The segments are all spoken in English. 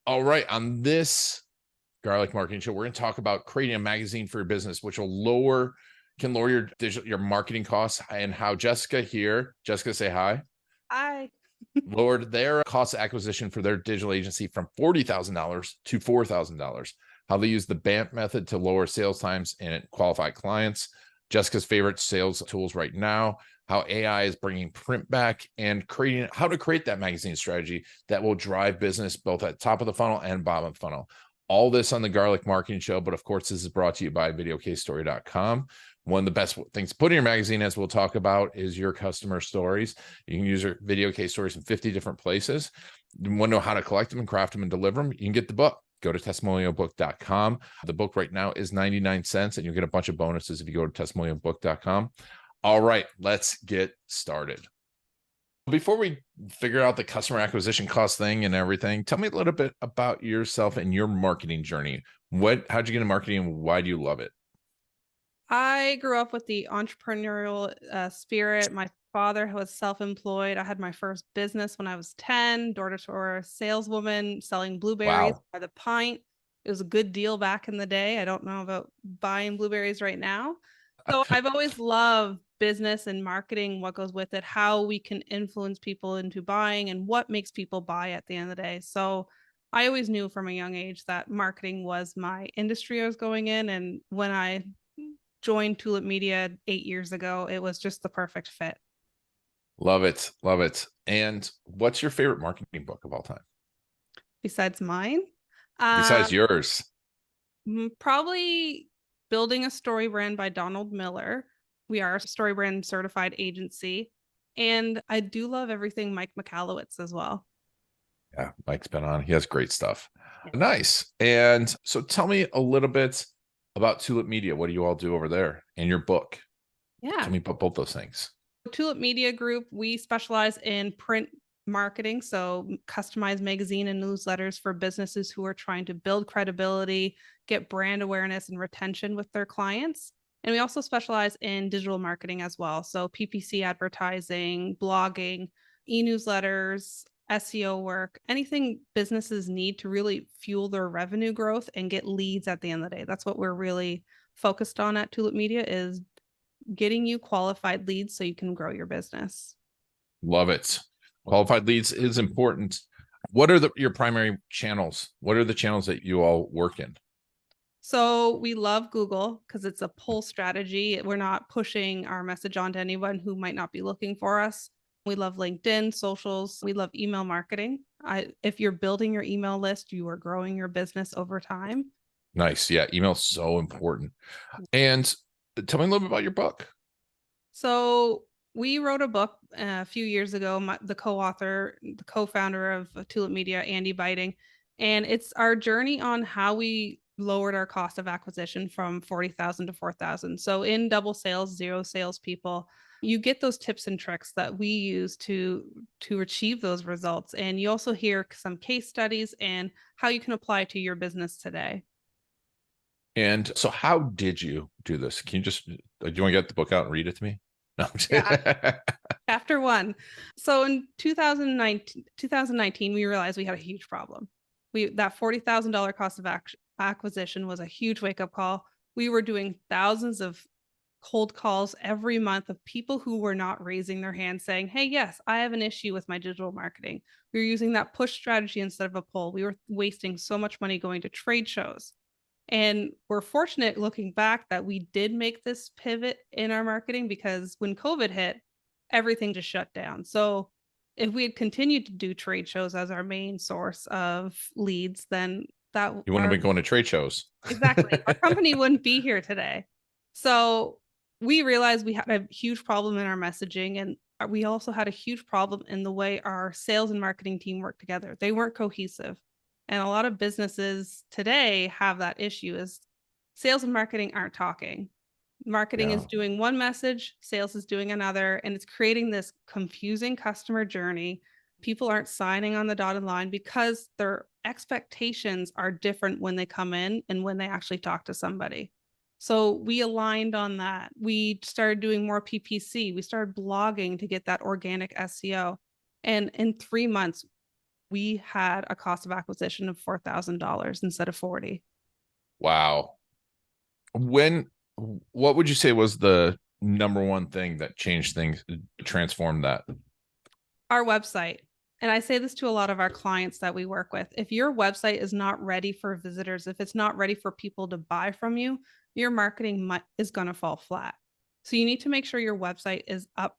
All right. On this Garlic Marketing Show, we're going to talk about creating a magazine for your business, which can lower your marketing costs, and how Jessica, say hi, I lowered their cost of acquisition for their digital agency from $40,000 to $4,000. How they use the BAMP method to lower sales times and qualify clients. Jessica's favorite sales tools right now. How AI is bringing print back, and how to create that magazine strategy that will drive business both at top of the funnel and bottom of the funnel. All this on the Garlic Marketing Show. But of course, this is brought to you by videocasestory.com. One of the best things to put in your magazine, as we'll talk about, is your customer stories. You can use your video case stories in 50 different places. You want to know how to collect them and craft them and deliver them? You can get the book. Go to testimonialbook.com. The book right now is 99 cents, and you'll get a bunch of bonuses if you go to testimonialbook.com. All right, let's get started. Before we figure out the customer acquisition cost thing and everything, tell me a little bit about yourself and your marketing journey. How'd you get into marketing, and why do you love it? I grew up with the entrepreneurial spirit. My father was self-employed. I had my first business when I was 10, door-to-door saleswoman selling blueberries Wow. by the pint. It was a good deal back in the day. I don't know about buying blueberries right now. So I've always loved business and marketing, what goes with it, how we can influence people into buying and what makes people buy at the end of the day. So I always knew from a young age that marketing was my industry I was going in. And when I joined Tulip Media 8 years ago, it was just the perfect fit. Love it. Love it. And what's your favorite marketing book of all time? Besides mine, Besides yours? probably Building a Story Brand by Donald Miller. We are a story brand certified agency. And I do love everything Mike Michalowicz as well. Yeah, Mike's been on. He has great stuff. Nice. And so tell me a little bit about Tulip Media. What do you all do over there, and your book? Yeah. Tell me about both those things. Tulip Media Group, we specialize in print marketing, so customized magazine and newsletters for businesses who are trying to build credibility, get brand awareness and retention with their clients. And we also specialize in digital marketing as well. So PPC advertising, blogging, e-newsletters, SEO work, anything businesses need to really fuel their revenue growth and get leads at the end of the day. That's what we're really focused on at Tulip Media, is getting you qualified leads so you can grow your business. Love it. Qualified leads is important. What are your primary channels? What are the channels that you all work in? So we love Google because it's a pull strategy. We're not pushing our message on to anyone who might not be looking for us. We love LinkedIn, socials. We love email marketing. If you're building your email list, you are growing your business over time. Nice. Yeah, email's so important. And tell me a little bit about your book. So we wrote a book a few years ago, the co-founder of Tulip Media, Andy Biting, and it's our journey on how we lowered our cost of acquisition from 40,000 to 4,000. So in double sales, zero salespeople, you get those tips and tricks that we use to achieve those results. And you also hear some case studies and how you can apply to your business today. And so how did you do this? Do you want to get the book out and read it to me? No. Yeah. Chapter 1. So in 2019, we realized we had a huge problem. That $40,000 cost of acquisition was a huge wake-up call. We were doing thousands of cold calls every month of people who were not raising their hand saying, hey, yes, I have an issue with my digital marketing. We were using that push strategy instead of a pull. We were wasting so much money going to trade shows. And we're fortunate looking back that we did make this pivot in our marketing, because when COVID hit, everything just shut down. So if we had continued to do trade shows as our main source of leads, then You wouldn't have been going to trade shows. Exactly. Our company wouldn't be here today. So we realized we had a huge problem in our messaging, and we also had a huge problem in the way our sales and marketing team worked together. They weren't cohesive. And a lot of businesses today have that issue, is sales and marketing aren't talking. Marketing is doing one message, sales is doing another, and it's creating this confusing customer journey. People aren't signing on the dotted line because their expectations are different when they come in and when they actually talk to somebody. So we aligned on that. We started doing more PPC. We started blogging to get that organic SEO. And in 3 months, we had a cost of acquisition of $4,000 instead of 40. Wow. What would you say was the number one thing that changed things, transformed that? Our website. And I say this to a lot of our clients that we work with. If your website is not ready for visitors, if it's not ready for people to buy from you, your marketing is going to fall flat. So you need to make sure your website is up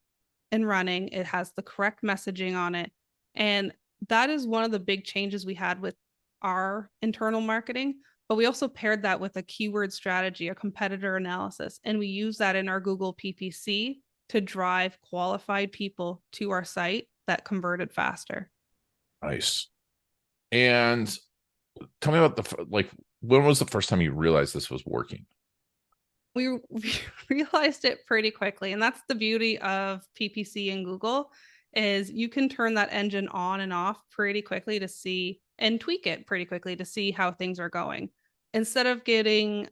and running. It has the correct messaging on it. And that is one of the big changes we had with our internal marketing. But we also paired that with a keyword strategy, a competitor analysis. And we use that in our Google PPC to drive qualified people to our site that converted faster. Nice. And tell me about when was the first time you realized this was working? We realized it pretty quickly. And that's the beauty of PPC and Google is you can turn that engine on and off pretty quickly to see and tweak it pretty quickly to see how things are going. Instead of getting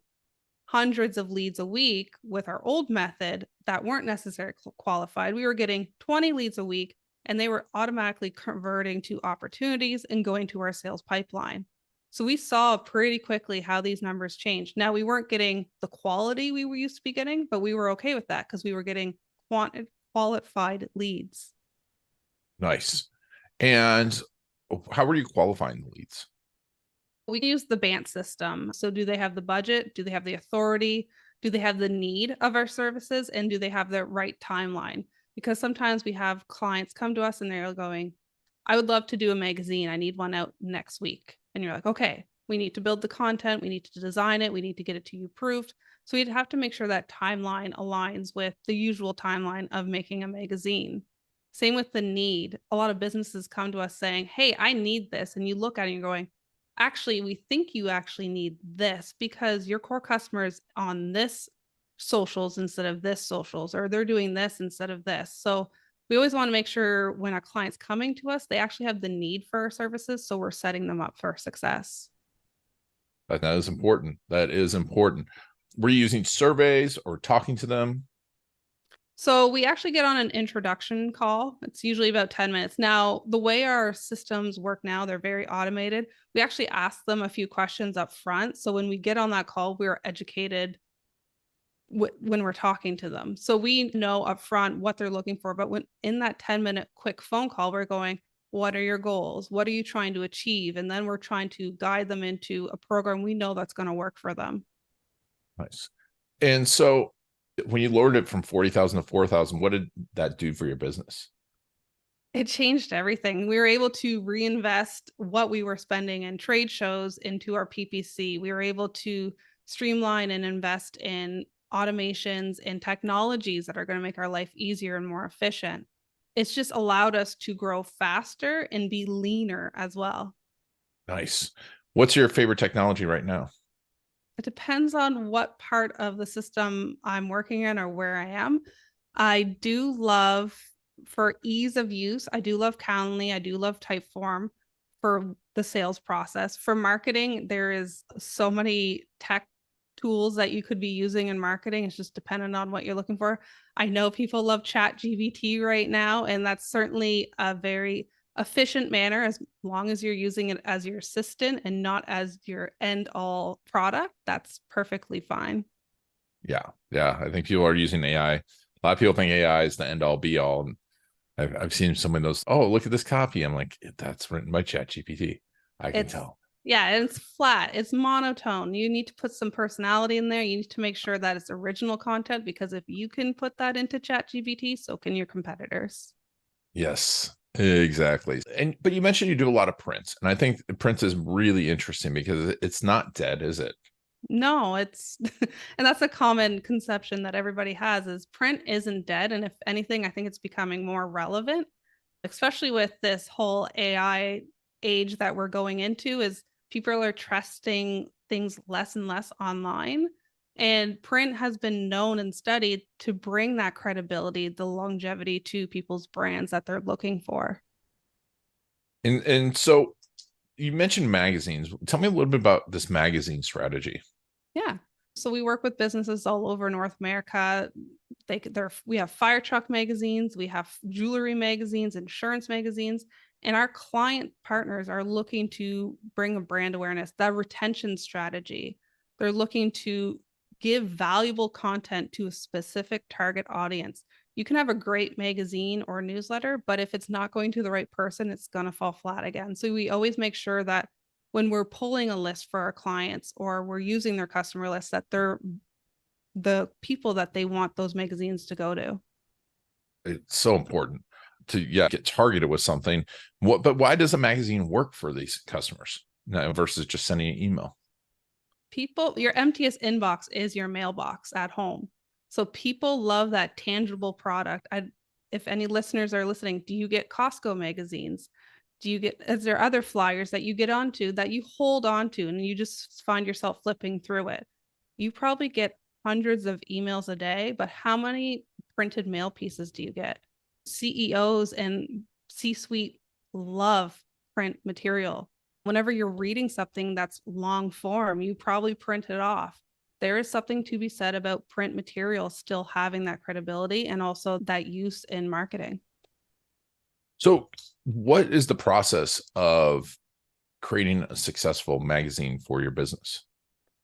hundreds of leads a week with our old method that weren't necessarily qualified, we were getting 20 leads a week and they were automatically converting to opportunities and going to our sales pipeline. So we saw pretty quickly how these numbers changed. Now, we weren't getting the quality we were used to be getting, but we were okay with that because we were getting qualified leads. Nice. And how were you qualifying the leads? We use the BANT system. So do they have the budget? Do they have the authority? Do they have the need of our services? And do they have the right timeline? Because sometimes we have clients come to us and they're going, I would love to do a magazine. I need one out next week. And you're like, okay, we need to build the content. We need to design it. We need to get it to you approved. So we'd have to make sure that timeline aligns with the usual timeline of making a magazine. Same with the need. A lot of businesses come to us saying, hey, I need this. And you look at it and you're going, actually, we think you actually need this because your core customer is on this socials instead of this socials, or they're doing this instead of this. So we always want to make sure when our client's coming to us, they actually have the need for our services. So we're setting them up for success. That is important. That is important. Were you using surveys or talking to them? So we actually get on an introduction call. It's usually about 10 minutes. Now, the way our systems work now, they're very automated. We actually ask them a few questions up front. So when we get on that call, we're educated when we're talking to them. So we know up front what they're looking for. But when in that 10-minute quick phone call, we're going, what are your goals? What are you trying to achieve? And then we're trying to guide them into a program we know that's going to work for them. Nice. And so when you lowered it from 40,000 to 4,000, what did that do for your business? It changed everything. We were able to reinvest what we were spending in trade shows into our PPC. We were able to streamline and invest in automations and technologies that are going to make our life easier and more efficient. It's just allowed us to grow faster and be leaner as well. Nice. What's your favorite technology right now? It depends on what part of the system I'm working in or where I am. I do love, for ease of use, I do love Calendly. I do love Typeform for the sales process. For marketing, there is so many tech tools that you could be using in marketing. It's just dependent on what you're looking for. I know people love ChatGPT right now, and that's certainly a very efficient manner as long as you're using it as your assistant and not as your end all product. That's perfectly fine. Yeah. I think people are using AI. A lot of people think AI is the end all be all. And I've seen some of those. Oh, look at this copy. I'm like, that's written by ChatGPT. I can tell. Yeah, and it's flat. It's monotone. You need to put some personality in there. You need to make sure that it's original content because if you can put that into ChatGPT, so can your competitors. Yes, exactly. But you mentioned you do a lot of prints, and I think prints is really interesting because it's not dead, is it? No, it's and that's a common conception that everybody has is print isn't dead. And if anything, I think it's becoming more relevant, especially with this whole AI age that we're going into, is people are trusting things less and less online. And print has been known and studied to bring that credibility, the longevity to people's brands that they're looking for. And so you mentioned magazines. Tell me a little bit about this magazine strategy. Yeah. So we work with businesses all over North America. We have fire truck magazines, we have jewelry magazines, insurance magazines, And our client partners are looking to bring a brand awareness, that retention strategy. They're looking to give valuable content to a specific target audience. You can have a great magazine or newsletter, but if it's not going to the right person, it's going to fall flat again. So we always make sure that when we're pulling a list for our clients or we're using their customer list, that they're the people that they want those magazines to go to. It's so important to get targeted with something. But why does a magazine work for these customers versus just sending an email? People, your emptiest inbox is your mailbox at home. So people love that tangible product. If any listeners are listening, do you get Costco magazines? Is there other flyers that you get onto that you hold onto and you just find yourself flipping through it? You probably get hundreds of emails a day, but how many printed mail pieces do you get? CEOs and C-suite love print material. Whenever you're reading something that's long form, you probably print it off. There is something to be said about print material still having that credibility and also that use in marketing. So what is the process of creating a successful magazine for your business?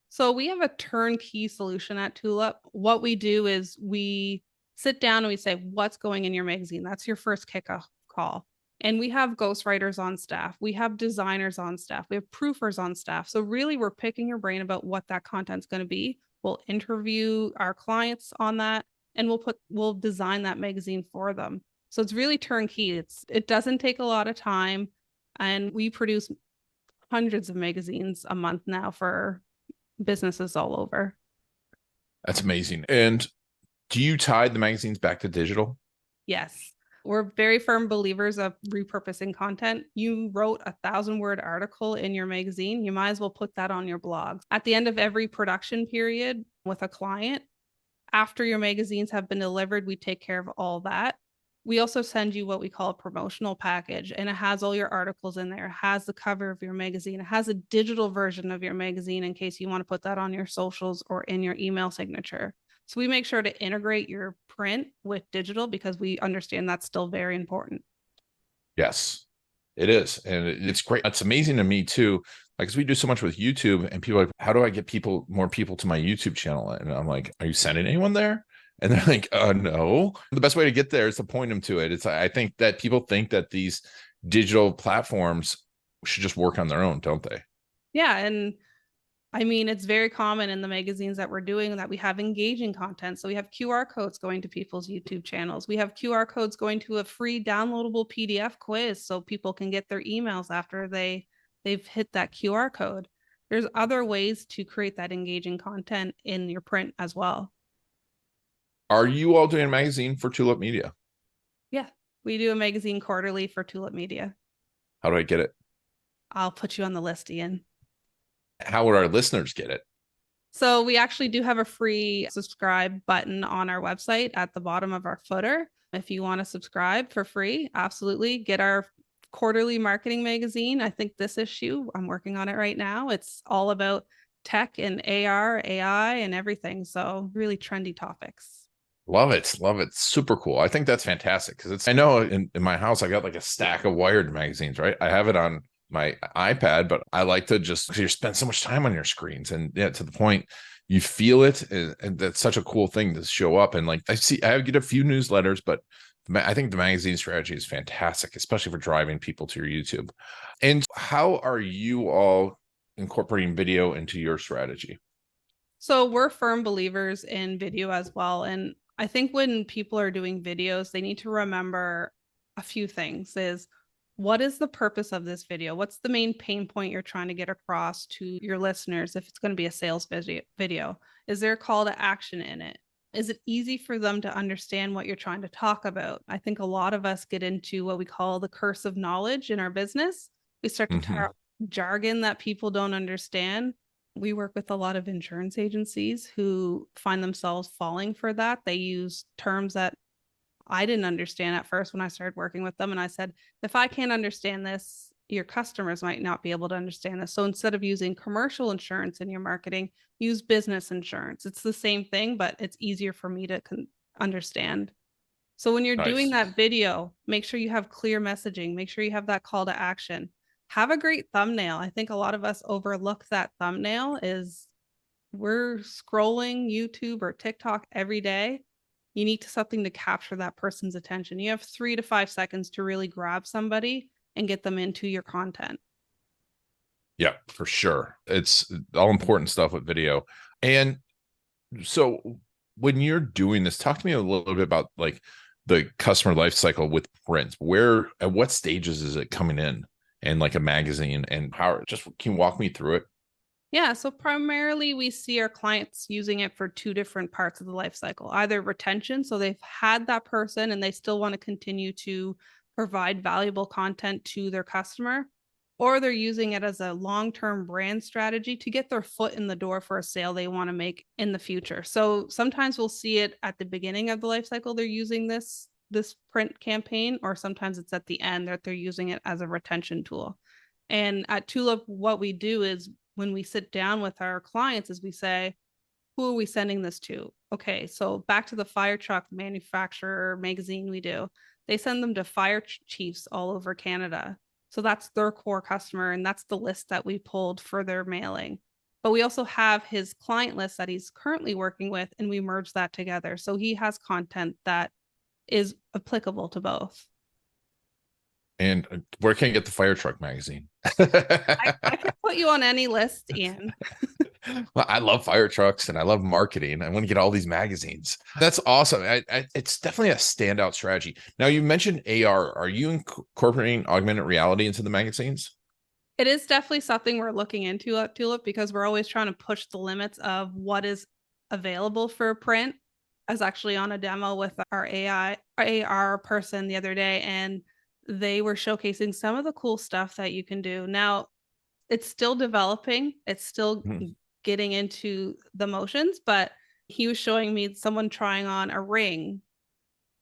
So we have a turnkey solution at Tulip. What we do is we sit down and we say, what's going in your magazine? That's your first kickoff call. And we have ghostwriters on staff. We have designers on staff. We have proofers on staff. So really we're picking your brain about what that content's going to be. We'll interview our clients on that and we'll design that magazine for them. So it's really turnkey. It doesn't take a lot of time. And we produce hundreds of magazines a month now for businesses all over. That's amazing. And do you tie the magazines back to digital? Yes. We're very firm believers of repurposing content. You wrote 1,000-word article in your magazine. You might as well put that on your blog. At the end of every production period with a client, after your magazines have been delivered, we take care of all that. We also send you what we call a promotional package, and it has all your articles in there. It has the cover of your magazine. It has a digital version of your magazine in case you want to put that on your socials or in your email signature. So we make sure to integrate your print with digital because we understand that's still very important. Yes, it is. And it's great. It's amazing to me too. Like, cause we do so much with YouTube and people are like, how do I get more people to my YouTube channel? And I'm like, are you sending anyone there? And they're like, no. The best way to get there is to point them to it. I think that people think that these digital platforms should just work on their own, don't they? Yeah. And I mean, it's very common in the magazines that we're doing that we have engaging content. So we have QR codes going to people's YouTube channels. We have QR codes going to a free downloadable PDF quiz so people can get their emails after they've hit that QR code. There's other ways to create that engaging content in your print as well. Are you all doing a magazine for Tulip Media? Yeah, we do a magazine quarterly for Tulip Media. How do I get it? I'll put you on the list, Ian. How would our listeners get it? So we actually do have a free subscribe button on our website at the bottom of our footer. If you want to subscribe for free, absolutely get our quarterly marketing magazine. I think this issue, I'm working on it right now. It's all about tech and AR, AI and everything. So really trendy topics. Love it. Love it. Super cool. I think that's fantastic because I know in my house, I got like a stack of Wired magazines, right? I have it on my iPad, but I like to just, you spend so much time on your screens and to the point you feel it. And that's such a cool thing to show up. And like, I get a few newsletters, but I think the magazine strategy is fantastic, especially for driving people to your YouTube. And how are you all incorporating video into your strategy? So we're firm believers in video as well. And I think when people are doing videos, they need to remember a few things is what is the purpose of this video? What's the main pain point you're trying to get across to your listeners if it's going to be a sales video? Is there a call to action in it? Is it easy for them to understand what you're trying to talk about? I think a lot of us get into what we call the curse of knowledge in our business. We start to talk jargon that people don't understand. We work with a lot of insurance agencies who find themselves falling for that. They use terms that I didn't understand at first when I started working with them. And I said, if I can't understand this, your customers might not be able to understand this. So instead of using commercial insurance in your marketing, use business insurance. It's the same thing, but it's easier for me to understand. So when you're doing Nice. that video, make sure you have clear messaging, make sure you have that call to action. Have a great thumbnail. I think a lot of us overlook that thumbnail is we're scrolling YouTube or TikTok every day. You need something to capture that person's attention. You have 3 to 5 seconds to really grab somebody and get them into your content. Yeah, for sure. It's all important stuff with video. And so when you're doing this, talk to me a little bit about like the customer life cycle with print. Where at what stages is it coming in and like a magazine, and how, just can you walk me through it? Yeah, so primarily we see our clients using it for two different parts of the life cycle, either retention, so they've had that person and they still want to continue to provide valuable content to their customer, or they're using it as a long-term brand strategy to get their foot in the door for a sale they want to make in the future. So sometimes we'll see it at the beginning of the life cycle, they're using this print campaign, or sometimes it's at the end that they're using it as a retention tool. And at Tulip, what we do is when we sit down with our clients is we say, who are we sending this to? Okay, so back to the fire truck manufacturer magazine we do. They send them to fire chiefs all over Canada. So that's their core customer, and that's the list that we pulled for their mailing. But we also have his client list that he's currently working with, and we merge that together. So he has content that is applicable to both. And where can I get the fire truck magazine? I could put you on any list, Ian. Well, I love fire trucks and I love marketing. I want to get all these magazines. That's awesome. It's definitely a standout strategy. Now, you mentioned AR. Are you incorporating augmented reality into the magazines? It is definitely something we're looking into at Tulip because we're always trying to push the limits of what is available for print. I was actually on a demo with our AR person the other day, and they were showcasing some of the cool stuff that you can do. Now, it's still developing, it's still Hmm. getting into the motions, but he was showing me someone trying on a ring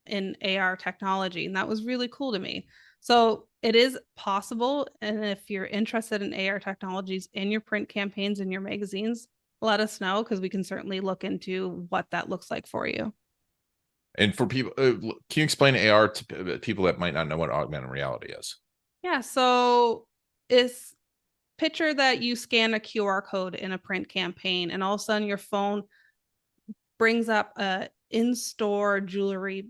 in AR technology, and that was really cool to me. So it is possible, and if you're interested in AR technologies in your print campaigns and your magazines, let us know because we can certainly look into what that looks like for you. And for people, can you explain AR to people that might not know what augmented reality is? Yeah, so it's picture that you scan a QR code in a print campaign, and all of a sudden your phone brings up a in-store jewelry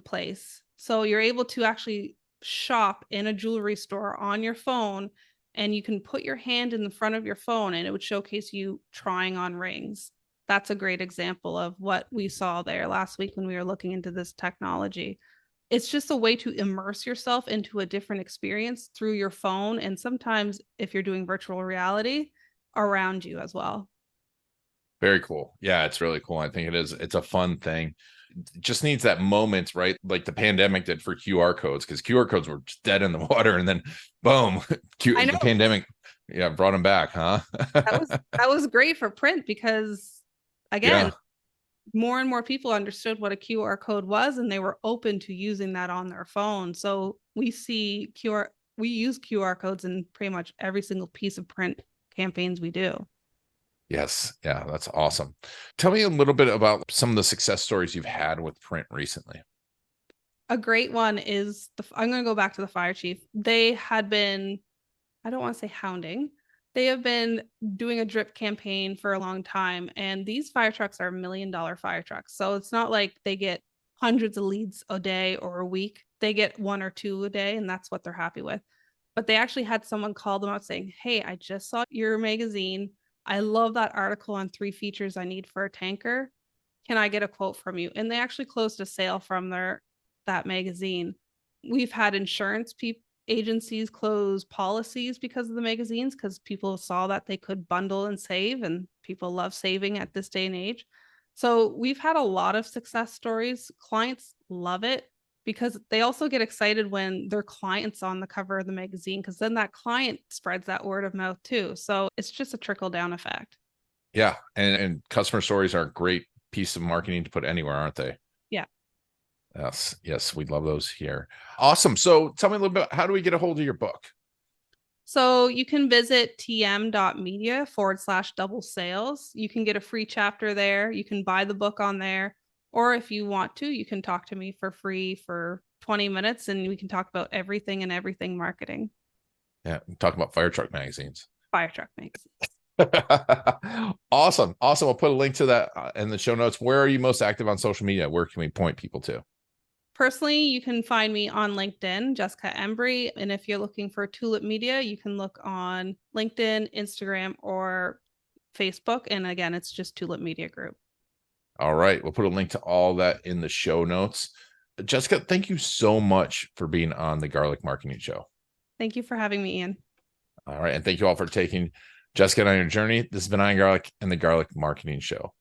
place. So you're able to actually shop in a jewelry store on your phone, and you can put your hand in the front of your phone and it would showcase you trying on rings. That's a great example of what we saw there last week when we were looking into this technology. It's just a way to immerse yourself into a different experience through your phone. And sometimes, if you're doing virtual reality, around you as well. Very cool. Yeah, it's really cool. I think it is. It's a fun thing. It just needs that moment, right? Like the pandemic did for QR codes, because QR codes were just dead in the water, and then boom, I the know pandemic, yeah, brought them back, huh? that was great for print because again, Yeah. more and more people understood what a QR code was and they were open to using that on their phone. So we use QR codes in pretty much every single piece of print campaigns we do. Yes. Yeah, that's awesome. Tell me a little bit about some of the success stories you've had with print recently. A great one is I'm going to go back to the fire chief. They had been, I don't want to say hounding. They have been doing a drip campaign for a long time, and these fire trucks are $1 million fire trucks. So it's not like they get hundreds of leads a day or a week. They get one or two a day, and that's what they're happy with. But they actually had someone call them out saying, "Hey, I just saw your magazine. I love that article on 3 features I need for a tanker. Can I get a quote from you?" And they actually closed a sale from that magazine. We've had insurance agencies close policies because of the magazines because people saw that they could bundle and save, and people love saving at this day and age. So we've had a lot of success stories. Clients love it because they also get excited when their client's on the cover of the magazine because then that client spreads that word of mouth too. So it's just a trickle down effect. Yeah. And customer stories are a great piece of marketing to put anywhere, aren't they? Yeah. Yes. Yes. We love those here. Awesome. So tell me a little bit, how do we get a hold of your book? So you can visit tm.media/double sales. You can get a free chapter there. You can buy the book on there. Or if you want to, you can talk to me for free for 20 minutes and we can talk about everything and everything marketing. Yeah, talk about fire truck magazines. Fire truck magazines. Awesome. I'll put a link to that in the show notes. Where are you most active on social media? Where can we point people to? Personally, you can find me on LinkedIn, Jessica Embry. And if you're looking for Tulip Media, you can look on LinkedIn, Instagram, or Facebook. And again, it's just Tulip Media Group. All right. We'll put a link to all that in the show notes. Jessica, thank you so much for being on the Garlic Marketing Show. Thank you for having me, Ian. All right. And thank you all for taking Jessica on your journey. This has been Ian Garlic and the Garlic Marketing Show.